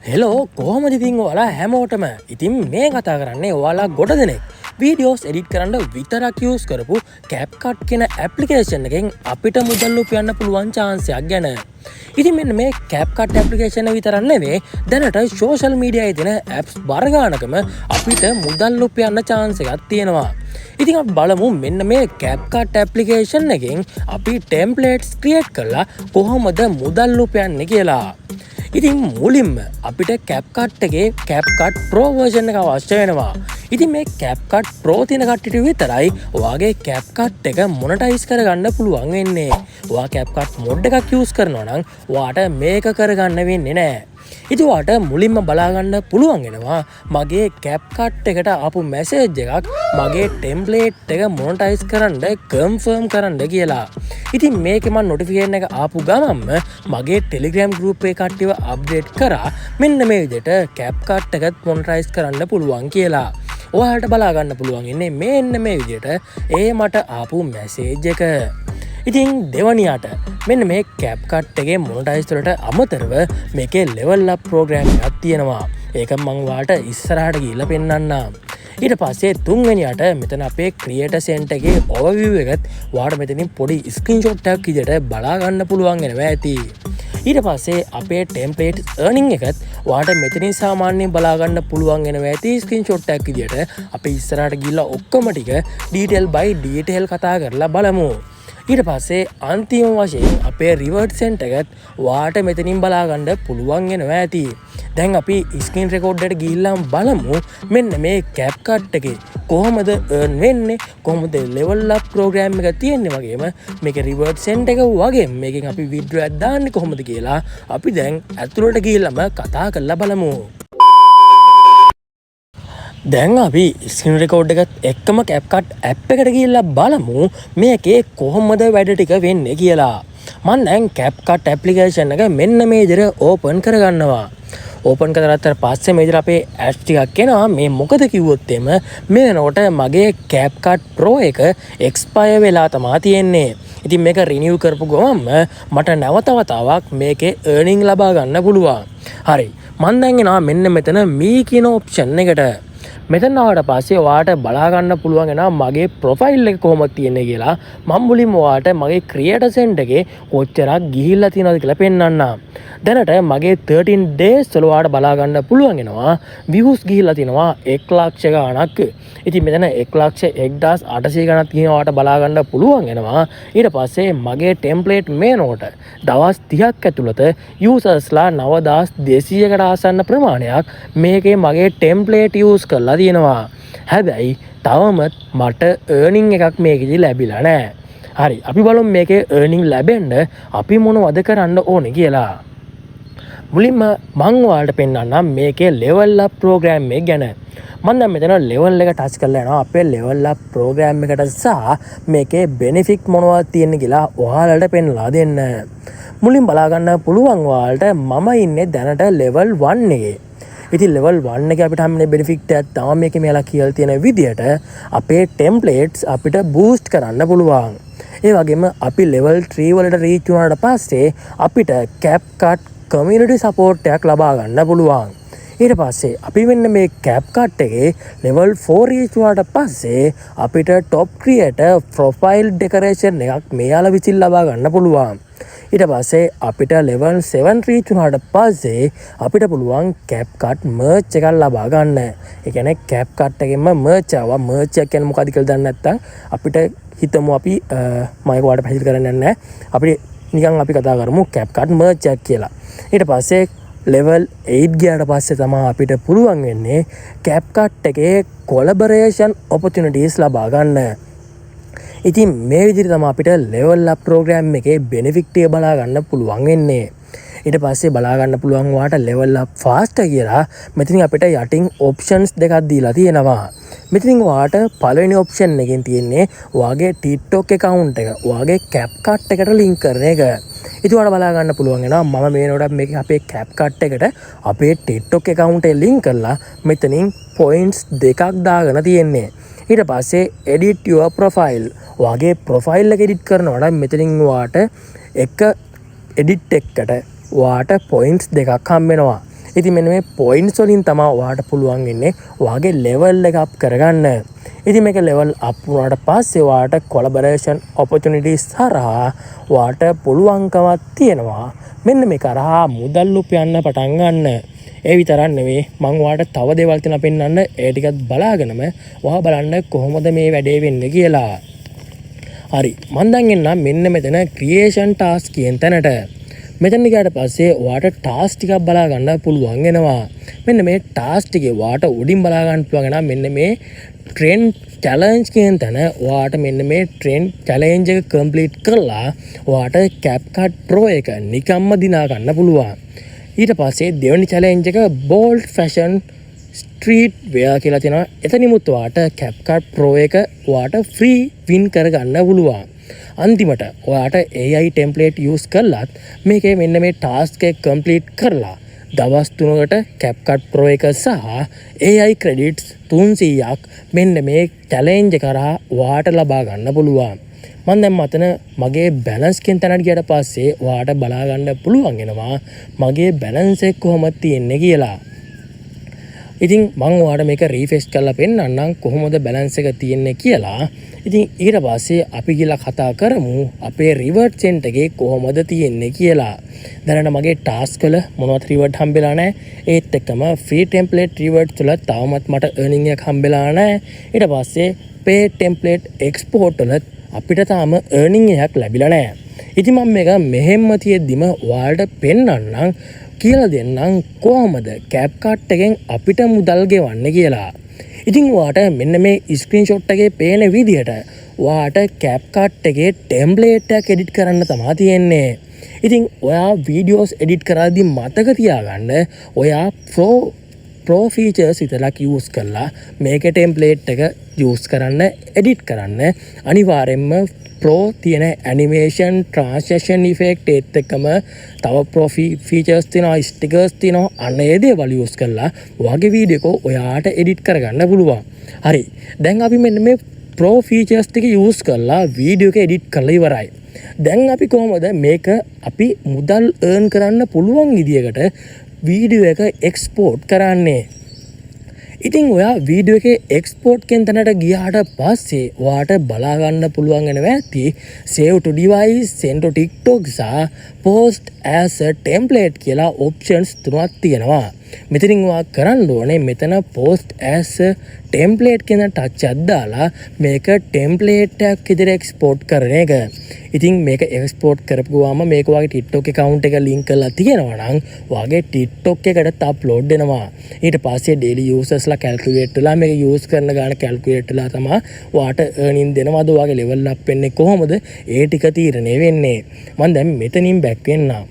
Hello කොහොමද ඉතින් ඔයාලා හැමෝටම ඉතින් මේ කතා කරන්නේ ඔයාලා ගොඩ දෙනෙක් වීඩියෝස් එඩිට් කරන්න විතරක් යූස් කරපු CapCut කියන ඇප්ලිකේෂන් එකෙන් අපිට මුදල් උපයන්න පුළුවන් chance එකක් ගැන. ඉතින් මෙන්න මේ CapCut ඇප්ලිකේෂන් එක විතරක් නෙවෙයි දැනට social media එකේ තියෙන apps බර ගානකම අපිට මුදල් උපයන්න chance එකක් තියෙනවා. ඉතින් අපි බලමු මෙන්න මේ CapCut ඇප්ලිකේෂන් එකෙන් අපි templates create කරලා කොහොමද මුදල් උපයන්නේ කියලා. ඉතින් මුලින්ම අපිට CapCut එකේ CapCut Pro version එක අවශ්‍ය වෙනවා. ඉතින් මේ CapCut Pro තියෙන කට්ටියට විතරයි ඔයාගේ CapCut එක මොනටයිස් කරගන්න පුළුවන් වෙන්නේ. ඔයා CapCut mod එකක් use කරනවා නම් ඔයාට මේක කරගන්න වෙන්නේ නැහැ. ඉතින් ඔයාට මුලින්ම බලා ගන්න පුළුවන් වෙනවා මගේ CapCut එකට ආපු message එකක් මගේ template එක monetize කරන්න confirm කරන්න කියලා. ඉතින් මේකේ මම notification එක ආපු ගමන්ම මගේ Telegram group එකේ කට්ටියව update කරා මෙන්න මේ විදිහට CapCut එකත් monetize කරන්න පුළුවන් කියලා. ඔයාලට බලා ගන්න පුළුවන් ඉන්නේ මෙන්න මේ විදිහට මට ආපු message එක. ඉතින් දෙවනියට මෙන්න මේ CapCut එකේ monetize වලට අමතරව මේකේ level up program එකක් තියෙනවා. ඒක මම ඔයාලට ඉස්සරහට ගිහිල්ලා පෙන්නන්නම්. ඊට පස්සේ තුන්වෙනියට මෙතන අපේ creator center එකේ overview එකත් ඔයාලට මෙතනින් පොඩි screenshot එකක් විදිහට බලා ගන්න පුළුවන් වෙනවා ඇති. ඊට පස්සේ අපේ template earning එකත් ඔයාලට මෙතනින් සාමාන්‍යයෙන් බලා ගන්න පුළුවන් වෙනවා ඇති screenshot එකක් විදිහට. අපි ඉස්සරහට ගිහිල්ලා ඔක්කොම ටික detail by detail කතා කරලා බලමු. ඊට පස්සේ අන්තිම වශයෙන් අපේ reward center එකත් ඔයාලට මෙතනින් බලා ගන්න පුළුවන් වෙනවා ඇති. දැන් අපි screen record එකට ගිහිල්ලා බලමු මෙන්න මේ CapCut එකේ කොහොමද earn වෙන්නේ, කොහොමද level up program එක තියෙන්නේ වගේම මේකේ reward center එක වගේ මේකෙන් අපි withdraw එකක් දාන්නේ කොහොමද කියලා අපි දැන් ඇතුළට ගිහිල්ලාම කතා කරලා බලමු. දැන් අපි ස්ක්‍රීන් රෙකෝඩ් එකත් එක්කම CapCut app එකට ගිහිල්ලා බලමු මේකේ කොහොමද වැඩ ටික වෙන්නේ කියලා. මම දැන් CapCut application එක මෙන්න මේ විදිහට open කරගන්නවා. open කරගත්තට පස්සේ මේ විදිහට අපේ apps ටිකක් එනවා. මේ මොකද කිව්වොත් එimhe මේ වෙනකොට මගේ CapCut Pro එක expire වෙලා තමයි තියෙන්නේ. ඉතින් මේක renew කරපු ගමන්ම මට නැවත වතාවක් මේකේ earning ලබා ගන්න පුළුවන්. හරි. මම දැන් එනවා මෙන්න මෙතන මේ කියන option එකට. මෙතන ආවට පස්සේ ඔයාට බලා ගන්න පුළුවන් වෙනවා මගේ ප්‍රොෆයිල් එක කොහොමද තියෙන්නේ කියලා. මම මුලින්ම ඔයාට මගේ ක්‍රියේටර් සෙන්ටර් එකේ කොච්චරක් ගිහිල්ලා තියෙනවද කියලා පෙන්නන්නම්. දැනට මගේ 13 days වල ඔයාට බලා ගන්න පුළුවන් වෙනවා views ගිහිල්ලා තියෙනවා 1 ලක්ෂ ගණනක්. ඉතින් මෙතන 1,01,800 ගණනක් තියෙනවා ඔයාට බලා ගන්න පුළුවන් වෙනවා. ඊට පස්සේ මගේ ටෙම්ප්ලේට් මේනකොට දවස් 30ක් ඇතුළත යූසර්ස්ලා 9,200කට ආසන්න ප්‍රමාණයක් මේකේ මගේ ටෙම්ප්ලේට් යූස් කරලා තියෙනවා. හැබැයි තවමත් මට earning එකක් මේකෙදි ලැබිලා නැහැ. හරි අපි බලමු මේකේ earning ලැබෙන්න අපි මොනවද කරන්න ඕනේ කියලා. මුලින්ම මම ඔයාලට පෙන්නන්නම් මේකේ level up program එක ගැන. මම දැන් මෙතන level එක touch කරලා යනවා අපේ level up program එකට සහ මේකේ benefit මොනවද තියෙන්නේ කියලා ඔයාලට පෙන්නලා දෙන්න. මුලින් බලා ගන්න පුළුවන් ඔයාලට මම ඉන්නේ දැනට level 1 එකේ. ඉතින් level 1 එකේ අපිට හම්බෙන benefit එකක් තමයි මේකේ මෙයාලා කියලා තියෙන විදිහට අපේ templates අපිට boost කරන්න පුළුවන්. ඒ වගේම අපි level 3 වලට reach වුණාට පස්සේ අපිට CapCut community support එකක් ලබා ගන්න පුළුවන්. ඊට පස්සේ අපි මෙන්න මේ CapCut එකේ level 4 reach වුණාට පස්සේ අපිට top creator profile decoration එකක් මෙයාලා විසින් ලබා ගන්න පුළුවන්. ඊට පස්සේ අපිට level 7 reach වුණාට පස්සේ අපිට පුළුවන් CapCut merch එකක් ලබා ගන්න. ඒ කියන්නේ CapCut එකෙන්ම merch ආවා. merch එක කියන්නේ මොකක්ද කියලා දන්නේ නැත්නම් අපිට හිතමු අපි මම ඒක ඔයාලට පැහැදිලි කරන්න යන්නේ නැහැ. අපිට නිකන් අපි කතා කරමු CapCut merch එකක් කියලා. ඊට පස්සේ level 8 ගියාට පස්සේ තමයි අපිට පුළුවන් වෙන්නේ CapCut එකේ collaboration opportunities ලබා ගන්න. ඉතින් මේ විදිහට තමයි අපිට level up program එකේ benefit එක බලා ගන්න පුළුවන් වෙන්නේ. ඊට පස්සේ බලා ගන්න පුළුවන් ඔයාට level up fast කියලා මෙතනින් අපිට යටින් options දෙකක් දීලා තියෙනවා. මෙතනින් ඔයාට පළවෙනි option එකෙන් තියෙන්නේ ඔයාගේ TikTok account එක ඔයාගේ CapCut එකට link කරන එක. ඉතින් ඔයාලා බලා ගන්න පුළුවන් වෙනවා මම මේනකොට මේක අපේ CapCut එකට අපේ TikTok account එක link කරලා මෙතනින් points දෙකක් දාගෙන තියෙන්නේ. ඊට පස්සේ edit your profile ඔයාගේ profile එක edit කරනකොට මෙතනින් ඔයාට එක edit එකකට ඔයාට points දෙකක් හම්බ වෙනවා. ඉතින් මෙන්න මේ පොයින්ට්ස් වලින් තමයි ඔයාට පුළුවන් වෙන්නේ ඔයාගේ ලෙවල් එක අප් කරගන්න. ඉතින් මේක ලෙවල් අප් වුණාට පස්සේ ඔයාට කොලැබොරේෂන් ඔපචුනිටිස් හරහා ඔයාට පුළුවන්කමක් තියෙනවා මෙන්න මේ කරහා මුදල් උපයන්න පටන් ගන්න. ඒ විතරක් නෙවෙයි මම ඔයාලට තව දේවල් තියෙනවා පෙන්වන්න. ඒ ටිකත් බලාගෙනම ඔයා බලන්න කොහොමද මේ වැඩේ වෙන්නේ කියලා. හරි මම දැන් එන්නම් මෙන්න මෙතන ක්‍රියේෂන් ටාස්ක් කියන තැනට. මෙතන ගියාට පස්සේ ඔයාට ටාස්ක් ටිකක් බලා ගන්න පුළුවන් වෙනවා. මෙන්න මේ ටාස්ක් ටිකේ ඔයාට උඩින් බලා ගන්න පුළුවන් වෙනවා මෙන්න මේ ට්‍රෙන්ඩ් චැලෙන්ජ් කියන තැන. ඔයාට මෙන්න මේ ට්‍රෙන්ඩ් චැලෙන්ජ් එක කම්ප්ලීට් කරලා ඔයාට CapCut Pro එක නිකම්ම දිනා ගන්න පුළුවන්. ඊට පස්සේ දෙවෙනි චැලෙන්ජ් එක bold fashion street wear කියලා තියෙනවා. එතනිමුත් ඔයාට CapCut Pro එක ඔයාට free win කරගන්න පුළුවන්. අන්තිමට ඔයාට AI template use කරලත් මේකේ මෙන්න මේ task එක complete කරලා දවස් 3කට CapCut Pro එක සහ AI credits 300ක් මෙන්න මේ challenge කරා ඔයාට ලබා ගන්න පුළුවන්. මම දැන් මතන මගේ balance කියන තැනට ගියට පස්සේ ඔයාට බලා ගන්න පුළුවන් වෙනවා මගේ balance එක කොහොමද තියෙන්නේ කියලා. ඉතින් මම ඔයාලට මේක රීෆ්‍රෙෂ් කරලා පෙන්නන්නම් කොහොමද balance එක තියෙන්නේ කියලා. ඉතින් ඊට පස්සේ අපි ගිහලා කතා කරමු අපේ reward center එකේ කොහොමද තියෙන්නේ කියලා. දැනට මගේ task වල මොනවත් reward හම්බෙලා නැහැ. ඒත් එක්කම free template reward වල තවමත් මට earning එකක් හම්බෙලා නැහැ. ඊට පස්සේ pay template export වල අපිට තාම earning එකක් ලැබිලා නැහැ. ඉතින් මම මේක මෙහෙම්ම තියෙද්දිම ඔයාලට පෙන්නන්නම් කියලා දෙන්නම් කොහොමද CapCut එකෙන් අපිට මුදල් ගෙවන්නේ කියලා. ඉතින් ඔයාට මෙන්න මේ ස්ක්‍රීන්ෂොට් එකේ පේන විදිහට ඔයාට CapCut එකේ ටෙම්ප්ලේට් එකක් එඩිට් කරන්න තමයි තියෙන්නේ. ඉතින් ඔයා වීඩියෝස් එඩිට් කරද්දී මතක තියාගන්න ඔයා Pro features විතරක් use කරලා මේකේ ටෙම්ප්ලේට් එක use කරන්න එඩිට් කරන්න අනිවාර්යෙන්ම Pro තියෙන animation transition effect ඒත් එක්කම තව Pro features තියෙනවා stickers තියෙනවා අන්න ඒ දේවල් use කරලා ඔයාගේ වීඩියෝ එක ඔයාට edit කරගන්න පුළුවන්. හරි. දැන් අපි මෙන්න මේ Pro features ටික use කරලා වීඩියෝ එක edit කරලා ඉවරයි. දැන් අපි කොහොමද මේක අපි මුදල් earn කරන්න පුළුවන් විදියකට වීඩියෝ එක export කරන්නේ? ඉතින් ඔයා වීඩියෝ එකේ එක්ස්පෝර්ට් කියන තැනට ගියාට පස්සේ ඔයාට බලා ගන්න පුළුවන් වෙනවා ඇති save to device, send to TikTok සහ post as a template කියලා options තුනක් තියෙනවා. මෙතනින් ඔයා කරන්න ඕනේ මෙතන post as a template කියන ටච් එකක් දාලා මේක template එකක් විදිහට export කරන එක. ඉතින් මේක export කරපුවාම මේක ඔයාගේ TikTok account එක link කරලා තියෙනවා නම් ඔයාගේ TikTok එකට upload වෙනවා. ඊට පස්සේ daily users ලා calculate වෙලා මේක use කරන ගාන calculate වෙලා තමයි ඔයාට earning දෙනවද ඔයාගේ level up වෙන්නේ කොහොමද ඒ ටික තීරණය වෙන්නේ. මම දැන් මෙතනින් back වෙන්නම්.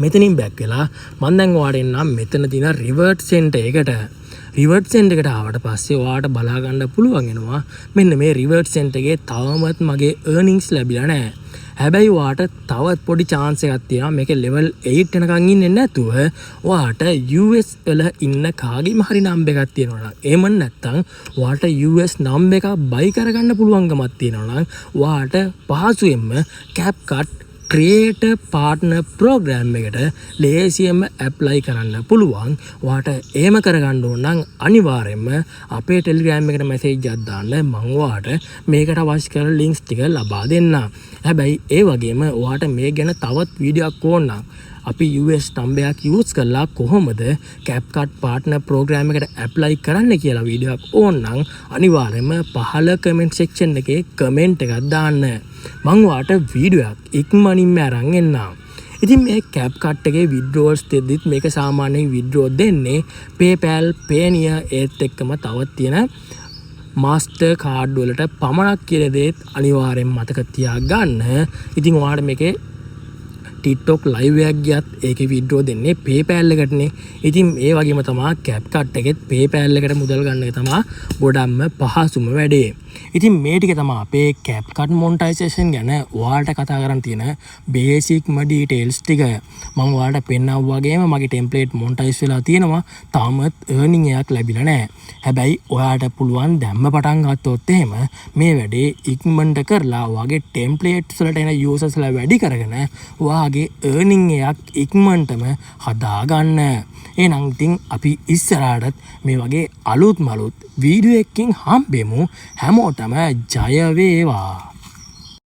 මෙතනින් back වෙලා මම දැන් ඔයාලට එන්නම් මෙතන තියෙන reward center එකට. reward center එකට ආවට පස්සේ ඔයාලට බලා ගන්න පුළුවන් වෙනවා මෙන්න මේ reward center එකේ තවමත් මගේ earnings ලැබිලා නැහැ. හැබැයි ඔයාට තවත් පොඩි chance එකක් තියෙනවා මේකේ level 8 වෙනකන් ඉන්නේ නැතුව ඔයාට US වල ඉන්න කාගේම හරි number එකක් තියෙනවා නම් එහෙම නැත්නම් ඔයාට US number එකක් buy කරගන්න පුළුවන්කමක් තියෙනවා නම් ඔයාට පහසුවෙන්ම CapCut Creator Partner Program එකට ලේසියෙන්ම apply කරන්න පුළුවන්. ඔයාට එහෙම කරගන්න ඕන නම් අනිවාර්යයෙන්ම අපේ Telegram එකට message එකක් දාන්න මම ඔයාට මේකට අවශ්‍ය කරන links ටික ලබා දෙන්නම්. හැබැයි ඒ වගේම ඔයාට මේ ගැන තවත් වීඩියෝක් ඕන නම් අපි US number එකක් use කරලා කොහොමද CapCut Partner Program එකට apply කරන්න කියලා වීඩියෝක් ඕන නම් අනිවාර්යයෙන්ම පහළ comment section එකේ comment එකක් දාන්න. මම ඔයාට වීඩියෝ එකක් ඉක්මනින්ම අරන් එන්නම්. ඉතින් මේ CapCut එකේ withdrawals දෙද්දිත් මේක සාමාන්‍යයෙන් withdraw දෙන්නේ PayPal, Payoneer ඒත් එක්කම තවත් තියෙන master card වලට පමණක් කියන දේත් අනිවාර්යෙන් මතක තියාගන්න. ඉතින් ඔයාලට මේකේ TikTok live එකක් ගියත් ඒකේ withdraw දෙන්නේ PayPal එකටනේ. ඉතින් ඒ වගේම තමයි CapCut එකෙත් PayPal එකට මුදල් ගන්න එක තමයි ගොඩක්ම පහසුම වැඩේ. ඉතින් මේ ටික තමයි අපේ CapCut monetization ගැන ඔයාලට කතා කරන් තියෙන බේසික්ම details ටික. මම ඔයාලට පෙන්නනවා වගේම මගේ template monetize වෙලා තියෙනවා. තාමත් earning එකක් ලැබිලා නැහැ. හැබැයි ඔයාලට පුළුවන් දැම්ම පටන් ගත්තොත් එහෙම මේ වැඩේ ඉක්මනට කරලා ඔයාගේ templates වලට එන users ලා වැඩි කරගෙන ඔයා ඔයාගේ ඒර්නිං එකක් ඉක්මනටම හදාගන්න. එහෙනම් ඉතින් අපි ඉස්සරහටත් මේ වගේ අලුත් මලුත් වීඩියෝ එකකින් හම්බෙමු. හැමෝටම ජය වේවා.